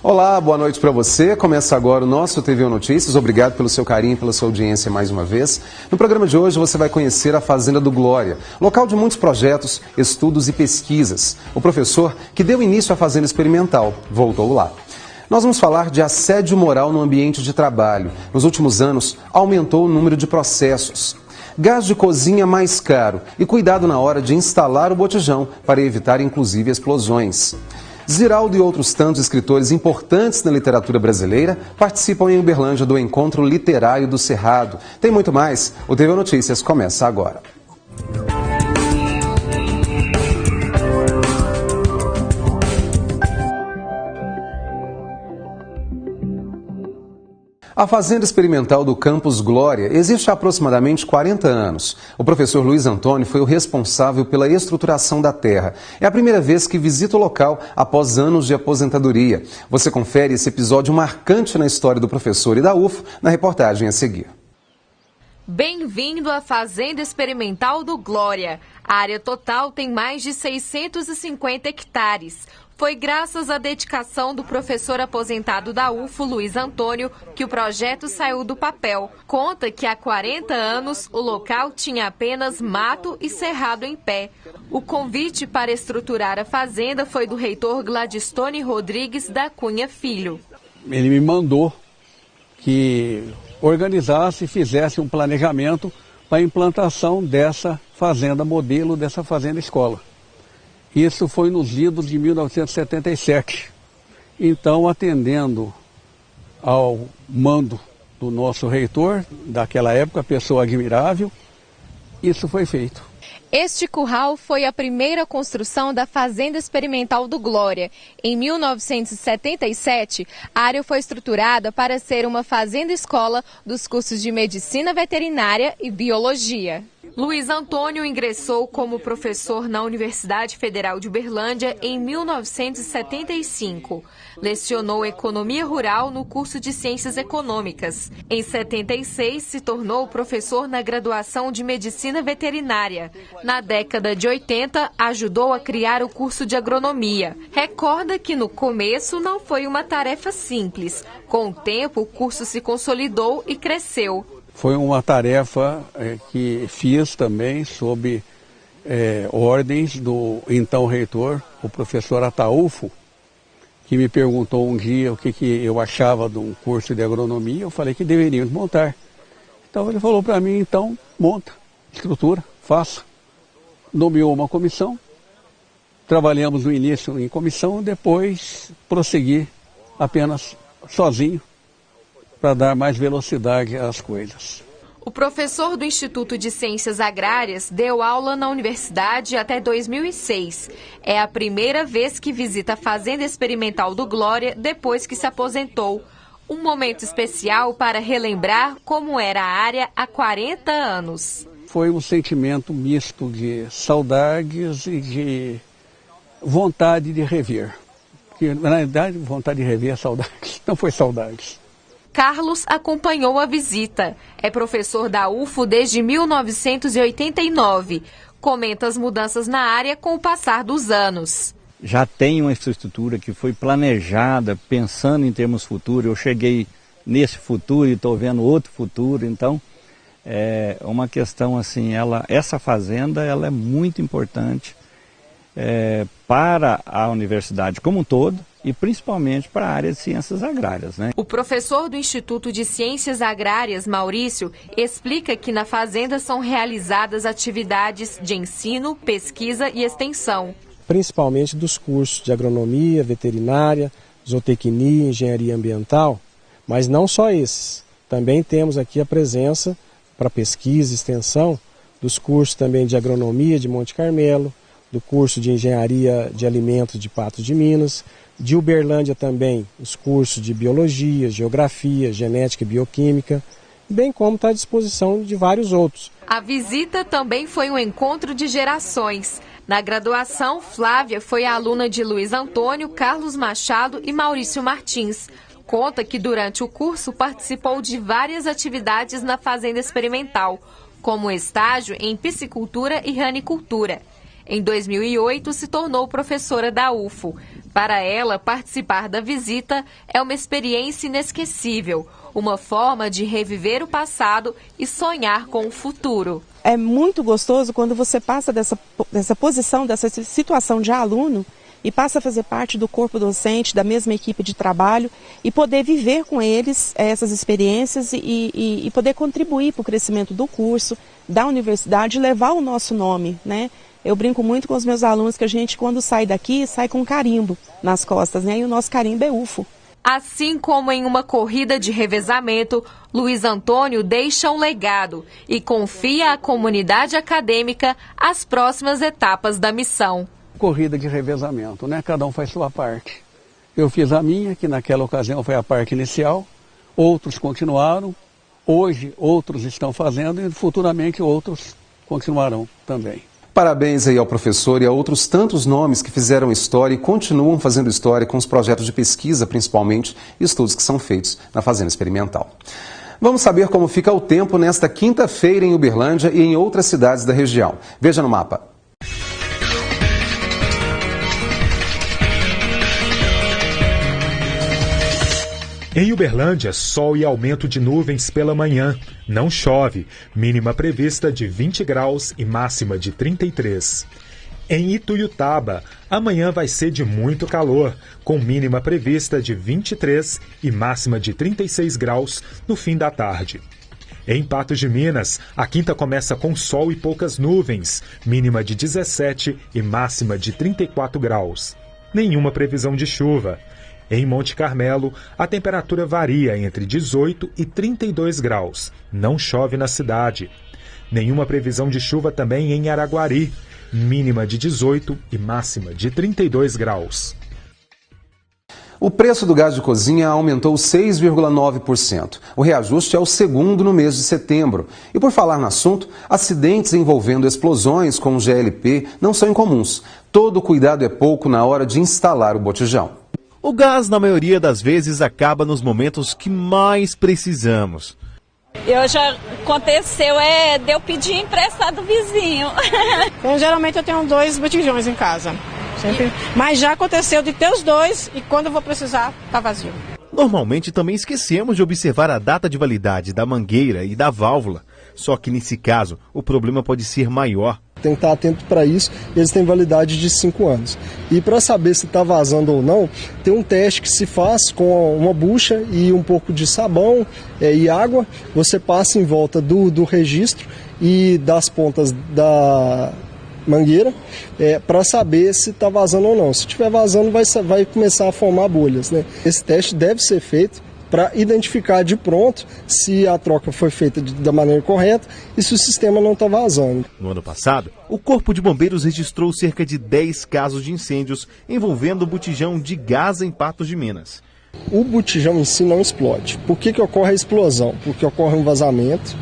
Olá, boa noite para você. Começa agora o nosso TV Notícias. Obrigado pelo seu carinho, pela sua audiência mais uma vez. No programa de hoje você vai conhecer a Fazenda do Glória, local de muitos projetos, estudos e pesquisas. O professor que deu início à Fazenda Experimental voltou lá. Nós vamos falar de assédio moral no ambiente de trabalho. Nos últimos anos, aumentou o número de processos. Gás de cozinha mais caro e cuidado na hora de instalar o botijão para evitar inclusive explosões. Ziraldo e outros tantos escritores importantes na literatura brasileira participam em Uberlândia do Encontro Literário do Cerrado. Tem muito mais. O TV Notícias começa agora. A Fazenda Experimental do Campus Glória existe há aproximadamente 40 anos. O professor Luiz Antônio foi o responsável pela estruturação da terra. É a primeira vez que visita o local após anos de aposentadoria. Você confere esse episódio marcante na história do professor e da UFO na reportagem a seguir. Bem-vindo à Fazenda Experimental do Glória. A área total tem mais de 650 hectares. Foi graças à dedicação do professor aposentado da UFO, Luiz Antônio, que o projeto saiu do papel. Conta que há 40 anos o local tinha apenas mato e cerrado em pé. O convite para estruturar a fazenda foi do reitor Gladstone Rodrigues da Cunha Filho. Ele me mandou que organizasse e fizesse um planejamento para a implantação dessa fazenda modelo, dessa fazenda escola. Isso foi nos idos de 1977. Então, atendendo ao mando do nosso reitor, daquela época, pessoa admirável, isso foi feito. Este curral foi a primeira construção da Fazenda Experimental do Glória. Em 1977, a área foi estruturada para ser uma fazenda-escola dos cursos de Medicina Veterinária e Biologia. Luiz Antônio ingressou como professor na Universidade Federal de Uberlândia em 1975. Lecionou Economia Rural no curso de Ciências Econômicas. Em 76, se tornou professor na graduação de Medicina Veterinária. Na década de 80, ajudou a criar o curso de Agronomia. Recorda que no começo não foi uma tarefa simples. Com o tempo, o curso se consolidou e cresceu. Foi uma tarefa que fiz também sob ordens do então reitor, o professor Ataúfo, que me perguntou um dia o que eu achava de um curso de agronomia. Eu falei que deveríamos montar. Então ele falou para mim, então monta, estrutura, faça. Nomeou uma comissão, trabalhamos no início em comissão, depois prossegui apenas sozinho, para dar mais velocidade às coisas. O professor do Instituto de Ciências Agrárias deu aula na universidade até 2006. É a primeira vez que visita a Fazenda Experimental do Glória depois que se aposentou. Um momento especial para relembrar como era a área há 40 anos. Foi um sentimento misto de saudades e de vontade de rever. Porque, na verdade, vontade de rever é saudades, não foi saudades. Carlos acompanhou a visita. É professor da UFO desde 1989. Comenta as mudanças na área com o passar dos anos. Já tem uma infraestrutura que foi planejada pensando em termos futuros. Eu cheguei nesse futuro e estou vendo outro futuro. Então, é uma questão assim, essa fazenda ela é muito importante para a universidade como um todo, e principalmente para a área de ciências agrárias, né? O professor do Instituto de Ciências Agrárias, Maurício, explica que na fazenda são realizadas atividades de ensino, pesquisa e extensão. Principalmente dos cursos de agronomia, veterinária, zootecnia, engenharia ambiental, mas não só esses. Também temos aqui a presença para pesquisa e extensão dos cursos também de agronomia de Monte Carmelo, do curso de engenharia de alimentos de Patos de Minas, de Uberlândia também os cursos de biologia, geografia, genética e bioquímica, bem como está à disposição de vários outros. A visita também foi um encontro de gerações. Na graduação, Flávia foi a aluna de Luiz Antônio, Carlos Machado e Maurício Martins. Conta que durante o curso participou de várias atividades na Fazenda Experimental, como estágio em piscicultura e ranicultura. Em 2008, se tornou professora da UFO. Para ela, participar da visita é uma experiência inesquecível, uma forma de reviver o passado e sonhar com o futuro. É muito gostoso quando você passa dessa posição, dessa situação de aluno e passa a fazer parte do corpo docente, da mesma equipe de trabalho e poder viver com eles essas experiências e poder contribuir para o crescimento do curso, da universidade, levar o nosso nome, né? Eu brinco muito com os meus alunos que a gente, quando sai daqui, sai com um carimbo nas costas, né? E o nosso carimbo é UFO. Assim como em uma corrida de revezamento, Luiz Antônio deixa um legado e confia à comunidade acadêmica as próximas etapas da missão. Corrida de revezamento, né? Cada um faz sua parte. Eu fiz a minha, que naquela ocasião foi a parte inicial, outros continuaram, hoje outros estão fazendo e futuramente outros continuarão também. Parabéns aí ao professor e a outros tantos nomes que fizeram história e continuam fazendo história com os projetos de pesquisa, principalmente, e estudos que são feitos na Fazenda Experimental. Vamos saber como fica o tempo nesta quinta-feira em Uberlândia e em outras cidades da região. Veja no mapa. Em Uberlândia, sol e aumento de nuvens pela manhã. Não chove. Mínima prevista de 20 graus e máxima de 33. Em Ituiutaba, amanhã vai ser de muito calor, com mínima prevista de 23 e máxima de 36 graus no fim da tarde. Em Patos de Minas, a quinta começa com sol e poucas nuvens, mínima de 17 e máxima de 34 graus. Nenhuma previsão de chuva. Em Monte Carmelo, a temperatura varia entre 18 e 32 graus. Não chove na cidade. Nenhuma previsão de chuva também em Araguari. Mínima de 18 e máxima de 32 graus. O preço do gás de cozinha aumentou 6,9%. O reajuste é o segundo no mês de setembro. E por falar no assunto, acidentes envolvendo explosões com o GLP não são incomuns. Todo cuidado é pouco na hora de instalar o botijão. O gás, na maioria das vezes, acaba nos momentos que mais precisamos. Já aconteceu de eu pedir emprestado do vizinho. Então, geralmente eu tenho 2 botijões em casa. Sempre. Mas já aconteceu de ter os 2 e quando eu vou precisar, tá vazio. Normalmente também esquecemos de observar a data de validade da mangueira e da válvula. Só que nesse caso, o problema pode ser maior. Tem que estar atento para isso, eles têm validade de 5 anos. E para saber se está vazando ou não, tem um teste que se faz com uma bucha e um pouco de sabão e água. Você passa em volta do registro e das pontas da mangueira para saber se está vazando ou não. Se estiver vazando, vai começar a formar bolhas, né? Esse teste deve ser feito para identificar de pronto se a troca foi feita da maneira correta e se o sistema não está vazando. No ano passado, o Corpo de Bombeiros registrou cerca de 10 casos de incêndios envolvendo o botijão de gás em Patos de Minas. O botijão em si não explode. Por que ocorre a explosão? Porque ocorre um vazamento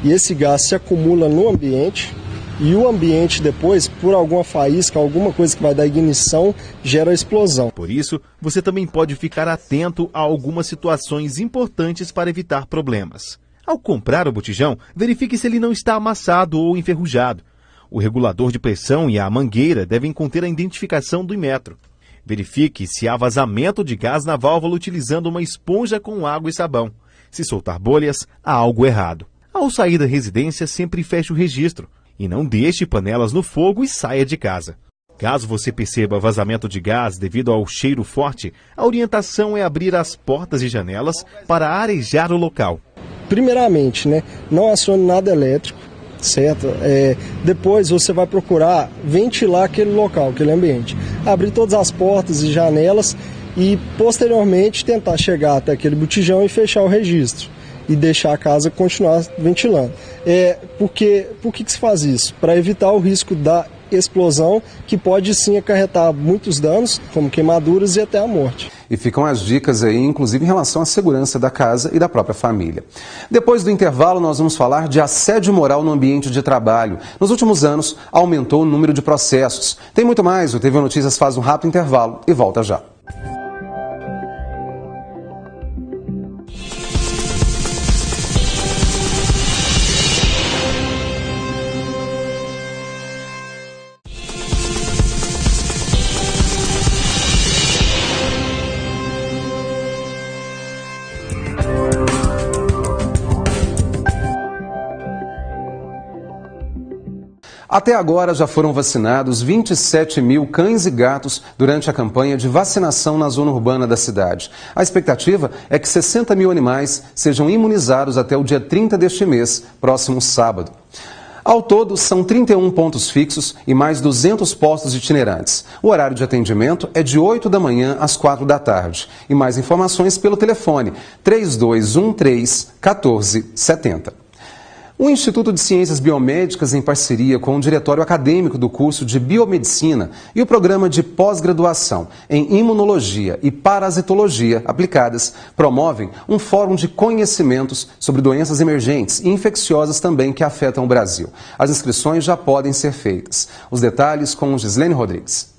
e esse gás se acumula no ambiente. E o ambiente depois, por alguma faísca, alguma coisa que vai dar ignição, gera explosão. Por isso, você também pode ficar atento a algumas situações importantes para evitar problemas. Ao comprar o botijão, verifique se ele não está amassado ou enferrujado. O regulador de pressão e a mangueira devem conter a identificação do Inmetro. Verifique se há vazamento de gás na válvula utilizando uma esponja com água e sabão. Se soltar bolhas, há algo errado. Ao sair da residência, sempre feche o registro. E não deixe panelas no fogo e saia de casa. Caso você perceba vazamento de gás devido ao cheiro forte, a orientação é abrir as portas e janelas para arejar o local. Primeiramente, não acione nada elétrico, certo? Depois você vai procurar ventilar aquele local, aquele ambiente. Abrir todas as portas e janelas e, posteriormente, tentar chegar até aquele botijão e fechar o registro. E deixar a casa continuar ventilando. Por que se faz isso? Para evitar o risco da explosão, que pode sim acarretar muitos danos, como queimaduras e até a morte. E ficam as dicas aí, inclusive em relação à segurança da casa e da própria família. Depois do intervalo, nós vamos falar de assédio moral no ambiente de trabalho. Nos últimos anos, aumentou o número de processos. Tem muito mais, o TV Notícias faz um rápido intervalo e volta já. Até agora já foram vacinados 27 mil cães e gatos durante a campanha de vacinação na zona urbana da cidade. A expectativa é que 60 mil animais sejam imunizados até o dia 30 deste mês, próximo sábado. Ao todo, são 31 pontos fixos e mais 200 postos itinerantes. O horário de atendimento é de 8 da manhã às 4 da tarde. E mais informações pelo telefone 3213-1470. O Instituto de Ciências Biomédicas, em parceria com o Diretório Acadêmico do curso de Biomedicina e o Programa de Pós-Graduação em Imunologia e Parasitologia Aplicadas, promovem um fórum de conhecimentos sobre doenças emergentes e infecciosas também que afetam o Brasil. As inscrições já podem ser feitas. Os detalhes com Gislene Rodrigues.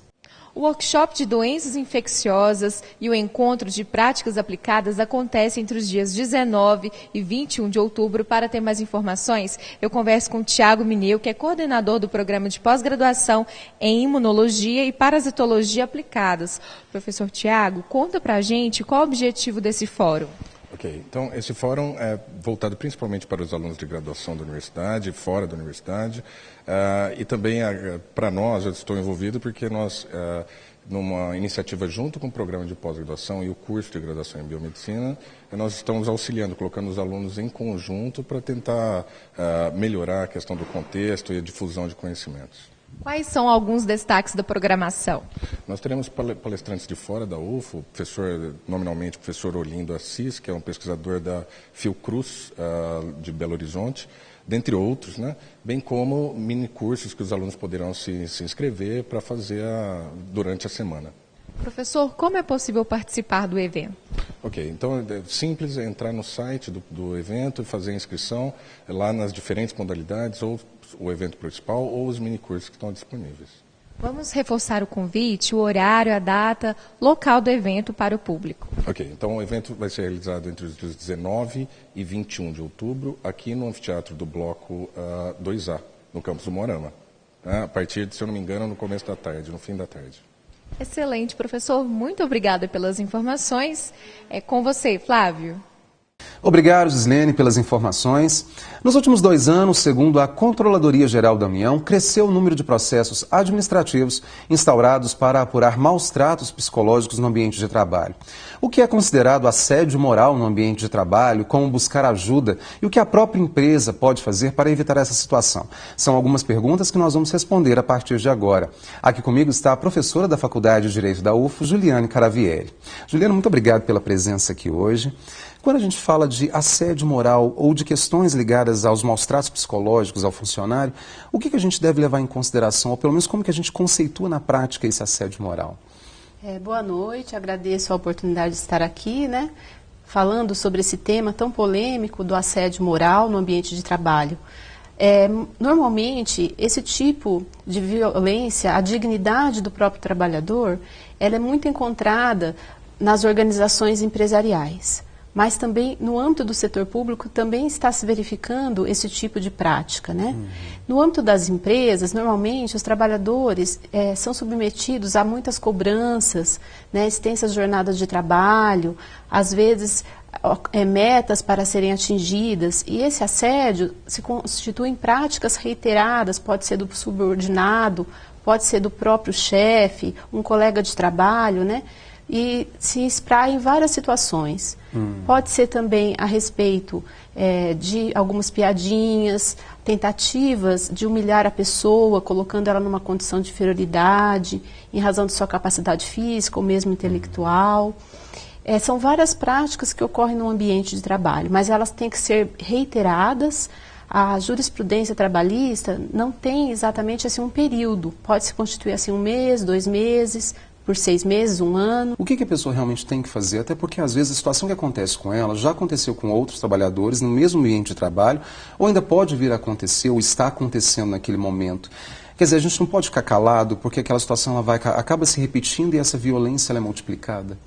O workshop de doenças infecciosas e o encontro de práticas aplicadas acontece entre os dias 19 e 21 de outubro. Para ter mais informações, eu converso com o Tiago Mineu, que é coordenador do programa de pós-graduação em Imunologia e Parasitologia Aplicadas. Professor Tiago, conta pra gente qual o objetivo desse fórum. Ok, então esse fórum é voltado principalmente para os alunos de graduação da universidade, fora da universidade, e também para nós, eu estou envolvido porque nós, numa iniciativa junto com o programa de pós-graduação e o curso de graduação em biomedicina, nós estamos auxiliando, colocando os alunos em conjunto para tentar melhorar a questão do contexto e a difusão de conhecimentos. Quais são alguns destaques da programação? Nós teremos palestrantes de fora da UFO, nominalmente o professor Olindo Assis, que é um pesquisador da Fiocruz de Belo Horizonte, dentre outros, né? Bem como mini cursos que os alunos poderão se inscrever para fazer durante a semana. Professor, como é possível participar do evento? Ok, então é simples entrar no site do evento e fazer a inscrição lá nas diferentes modalidades, ou o evento principal ou os minicursos que estão disponíveis. Vamos reforçar o convite, o horário, a data, local do evento para o público. Ok, então o evento vai ser realizado entre os dias 19 e 21 de outubro, aqui no Anfiteatro do Bloco 2A, no campus do Moarama. A partir, se eu não me engano, no começo da tarde, no fim da tarde. Excelente, professor. Muito obrigada pelas informações. É com você, Flávio. Obrigado, Gislene, pelas informações. Nos últimos 2 anos, segundo a Controladoria Geral da União, cresceu o número de processos administrativos instaurados para apurar maus tratos psicológicos no ambiente de trabalho. O que é considerado assédio moral no ambiente de trabalho, como buscar ajuda e o que a própria empresa pode fazer para evitar essa situação. São algumas perguntas que nós vamos responder a partir de agora. Aqui comigo está a professora da Faculdade de Direito da UFO, Juliane Caravieri. Juliane, muito obrigado pela presença aqui hoje. Quando a gente fala de assédio moral ou de questões ligadas aos maus tratos psicológicos ao funcionário, o que a gente deve levar em consideração, ou pelo menos como que a gente conceitua na prática esse assédio moral? Boa noite, agradeço a oportunidade de estar aqui, falando sobre esse tema tão polêmico do assédio moral no ambiente de trabalho. Normalmente, esse tipo de violência, a dignidade do próprio trabalhador, ela é muito encontrada nas organizações empresariais. Mas também no âmbito do setor público também está se verificando esse tipo de prática, No âmbito das empresas, normalmente os trabalhadores são submetidos a muitas cobranças, extensas jornadas de trabalho, às vezes metas para serem atingidas, e esse assédio se constitui em práticas reiteradas, pode ser do subordinado, pode ser do próprio chefe, um colega de trabalho, e se espraia em várias situações. Pode ser também a respeito de algumas piadinhas, tentativas de humilhar a pessoa, colocando ela numa condição de inferioridade, em razão de sua capacidade física ou mesmo intelectual. São várias práticas que ocorrem no ambiente de trabalho, mas elas têm que ser reiteradas. A jurisprudência trabalhista não tem exatamente um período, pode se constituir 1 mês, 2 meses, por 6 meses, 1 ano. O que a pessoa realmente tem que fazer? Até porque, às vezes, a situação que acontece com ela já aconteceu com outros trabalhadores no mesmo ambiente de trabalho, ou ainda pode vir a acontecer, ou está acontecendo naquele momento. Quer dizer, a gente não pode ficar calado, porque aquela situação ela acaba se repetindo e essa violência ela é multiplicada.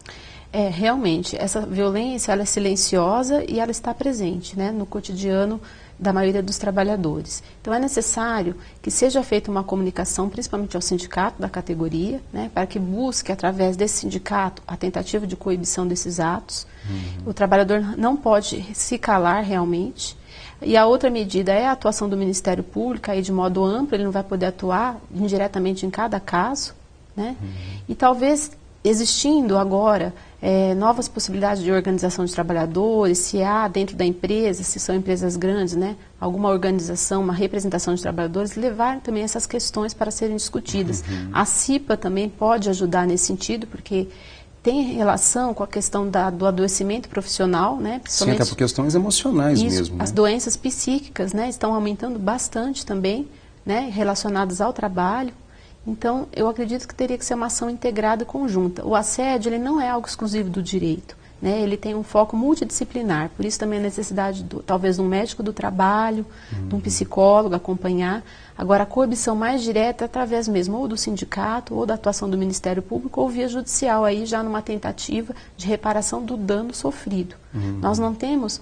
Realmente, essa violência ela é silenciosa e ela está presente no cotidiano da maioria dos trabalhadores. Então, é necessário que seja feita uma comunicação, principalmente ao sindicato da categoria, para que busque, através desse sindicato, a tentativa de coibição desses atos. O trabalhador não pode se calar realmente. E a outra medida é a atuação do Ministério Público, aí de modo amplo, ele não vai poder atuar indiretamente em cada caso, né? E talvez existindo agora novas possibilidades de organização de trabalhadores, se há dentro da empresa, se são empresas grandes, né, alguma organização, uma representação de trabalhadores, levar também essas questões para serem discutidas. A CIPA também pode ajudar nesse sentido, porque tem relação com a questão do adoecimento profissional, né? Sim, até por questões emocionais mesmo. Né? As doenças psíquicas, né, estão aumentando bastante também, né, relacionadas ao trabalho. Então, eu acredito que teria que ser uma ação integrada e conjunta. O assédio, ele não é algo exclusivo do direito, né? Ele tem um foco multidisciplinar, por isso também a necessidade, talvez, de um médico do trabalho, de um psicólogo acompanhar. Agora, a coerção mais direta é através mesmo ou do sindicato, ou da atuação do Ministério Público, ou via judicial, aí já numa tentativa de reparação do dano sofrido. Nós não temos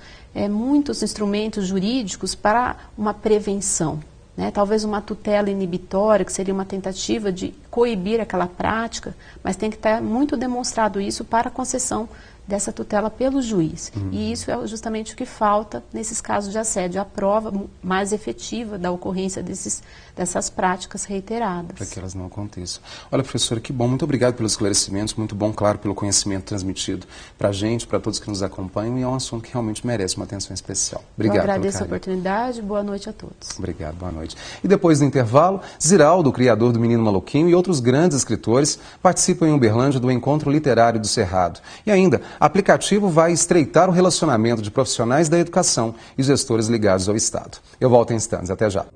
muitos instrumentos jurídicos para uma prevenção. Né, talvez uma tutela inibitória, que seria uma tentativa de coibir aquela prática, mas tem que estar muito demonstrado isso para a concessão dessa tutela pelo juiz. E isso é justamente o que falta nesses casos de assédio, a prova mais efetiva da ocorrência dessas práticas reiteradas. Para que elas não aconteçam. Olha, professora, que bom, muito obrigado pelos esclarecimentos, muito bom, claro, pelo conhecimento transmitido para a gente, para todos que nos acompanham, e é um assunto que realmente merece uma atenção especial. Obrigado. Eu agradeço a oportunidade, boa noite a todos. Obrigado, boa noite. E depois do intervalo, Ziraldo, o criador do Menino Maluquinho, e outros grandes escritores participam em Uberlândia do Encontro Literário do Cerrado. E ainda, aplicativo vai estreitar o relacionamento de profissionais da educação e gestores ligados ao Estado. Eu volto em instantes. Até já.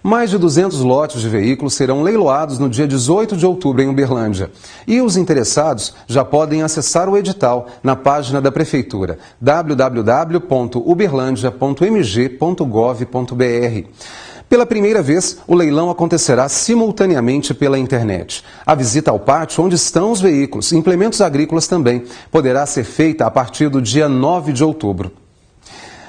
Mais de 200 lotes de veículos serão leiloados no dia 18 de outubro em Uberlândia. E os interessados já podem acessar o edital na página da Prefeitura, www.uberlandia.mg.gov.br. Pela primeira vez, o leilão acontecerá simultaneamente pela internet. A visita ao pátio, onde estão os veículos e implementos agrícolas também, poderá ser feita a partir do dia 9 de outubro.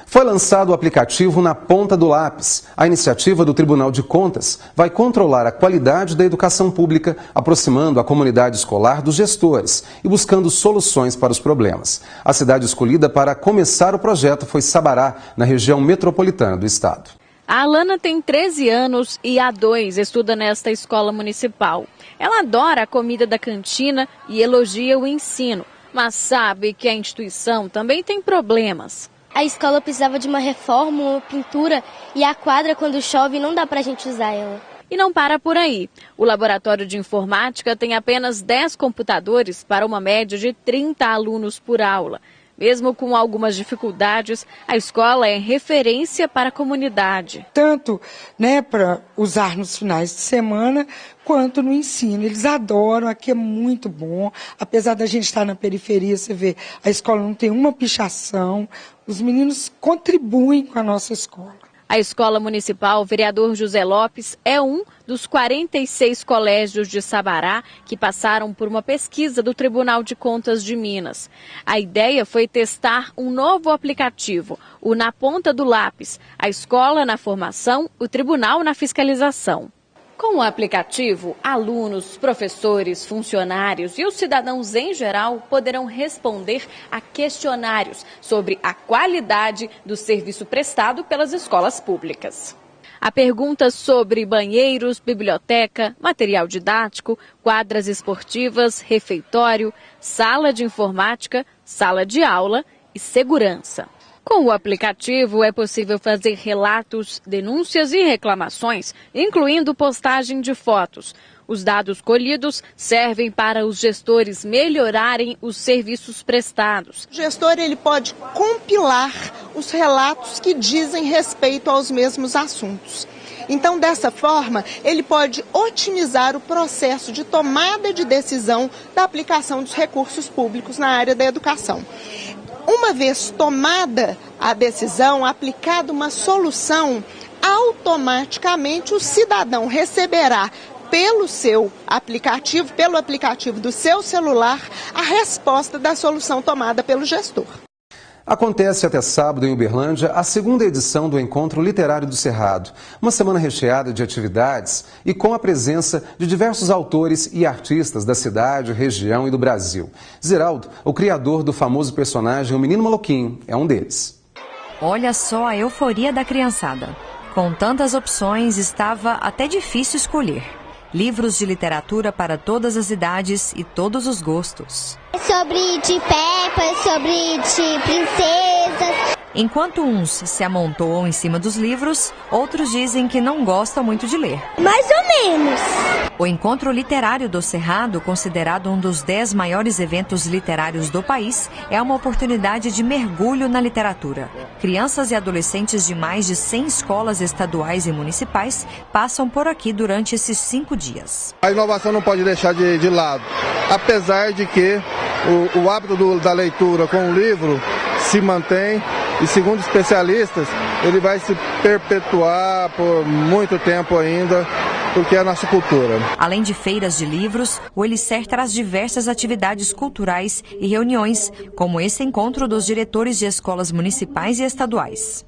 Foi lançado o aplicativo Na Ponta do Lápis. A iniciativa do Tribunal de Contas vai controlar a qualidade da educação pública, aproximando a comunidade escolar dos gestores e buscando soluções para os problemas. A cidade escolhida para começar o projeto foi Sabará, na região metropolitana do estado. A Alana tem 13 anos e há 2 estuda nesta escola municipal. Ela adora a comida da cantina e elogia o ensino, mas sabe que a instituição também tem problemas. A escola precisava de uma reforma, uma pintura, e a quadra, quando chove, não dá pra gente usar ela. E não para por aí. O laboratório de informática tem apenas 10 computadores para uma média de 30 alunos por aula. Mesmo com algumas dificuldades, a escola é referência para a comunidade. Tanto, né, para usar nos finais de semana, quanto no ensino. Eles adoram, aqui é muito bom. Apesar da gente estar na periferia, você vê, a escola não tem uma pichação. Os meninos contribuem com a nossa escola. A Escola Municipal Vereador José Lopes é um dos 46 colégios de Sabará que passaram por uma pesquisa do Tribunal de Contas de Minas. A ideia foi testar um novo aplicativo, o Na Ponta do Lápis, a escola na formação, o tribunal na fiscalização. Com o aplicativo, alunos, professores, funcionários e os cidadãos em geral poderão responder a questionários sobre a qualidade do serviço prestado pelas escolas públicas. Há perguntas sobre banheiros, biblioteca, material didático, quadras esportivas, refeitório, sala de informática, sala de aula e segurança. Com o aplicativo é possível fazer relatos, denúncias e reclamações, incluindo postagem de fotos. Os dados colhidos servem para os gestores melhorarem os serviços prestados. O gestor ele pode compilar os relatos que dizem respeito aos mesmos assuntos. Então, dessa forma, ele pode otimizar o processo de tomada de decisão da aplicação dos recursos públicos na área da educação. Uma vez tomada a decisão, aplicada uma solução, automaticamente o cidadão receberá pelo seu aplicativo, pelo aplicativo do seu celular, a resposta da solução tomada pelo gestor. Acontece até sábado em Uberlândia a segunda edição do Encontro Literário do Cerrado. Uma semana recheada de atividades e com a presença de diversos autores e artistas da cidade, região e do Brasil. Ziraldo, o criador do famoso personagem O Menino Maluquinho, é um deles. Olha só a euforia da criançada. Com tantas opções, estava até difícil escolher. Livros de literatura para todas as idades e todos os gostos. Sobre de Peppa, sobre de princesas. Enquanto uns se amontoam em cima dos livros, outros dizem que não gostam muito de ler. Mais ou menos. O Encontro Literário do Cerrado, considerado um dos 10 maiores eventos literários do país, é uma oportunidade de mergulho na literatura. Crianças e adolescentes de mais de 100 escolas estaduais e municipais passam por aqui durante esses 5 dias. A inovação não pode deixar de lado, apesar de que o hábito da leitura com o livro se mantém e, segundo especialistas, ele vai se perpetuar por muito tempo ainda, porque é a nossa cultura. Além de feiras de livros, o Elicer traz diversas atividades culturais e reuniões, como esse encontro dos diretores de escolas municipais e estaduais.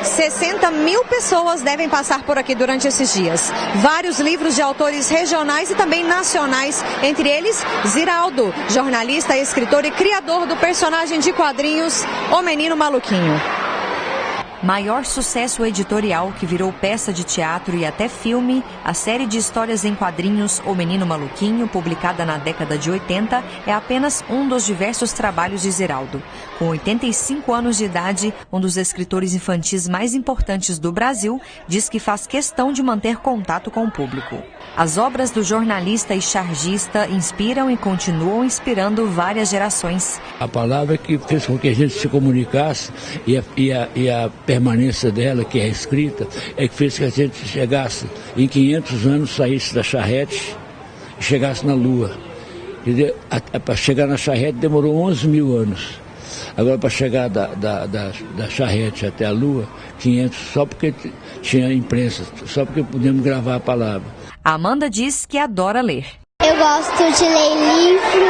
60 mil pessoas devem passar por aqui durante esses dias. Vários livros de autores regionais e também nacionais, entre eles Ziraldo, jornalista, escritor e criador do personagem de quadrinhos O Menino Maluquinho. Maior sucesso editorial que virou peça de teatro e até filme, a série de histórias em quadrinhos O Menino Maluquinho, publicada na década de 80, é apenas um dos diversos trabalhos de Ziraldo. Com 85 anos de idade, um dos escritores infantis mais importantes do Brasil, diz que faz questão de manter contato com o público. As obras do jornalista e chargista inspiram e continuam inspirando várias gerações. A palavra que fez com que a gente se comunicasse e a permanência dela, que é escrita, é que fez que a gente chegasse, em 500 anos, saísse da charrete e chegasse na Lua. Para chegar na charrete demorou 11 mil anos. Agora, para chegar da charrete até a Lua, 500, só porque tinha imprensa, só porque podemos gravar a palavra. A Amanda diz que adora ler. Eu gosto de ler livro,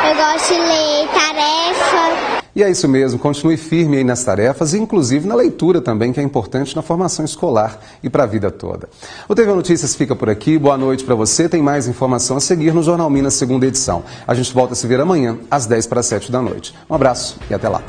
eu gosto de ler tarefa. E é isso mesmo, continue firme aí nas tarefas e inclusive na leitura também, que é importante na formação escolar e para a vida toda. O TV Notícias fica por aqui, boa noite para você, tem mais informação a seguir no Jornal Minas, segunda edição. A gente volta a se ver amanhã, às 10 para 7 da noite. Um abraço e até lá.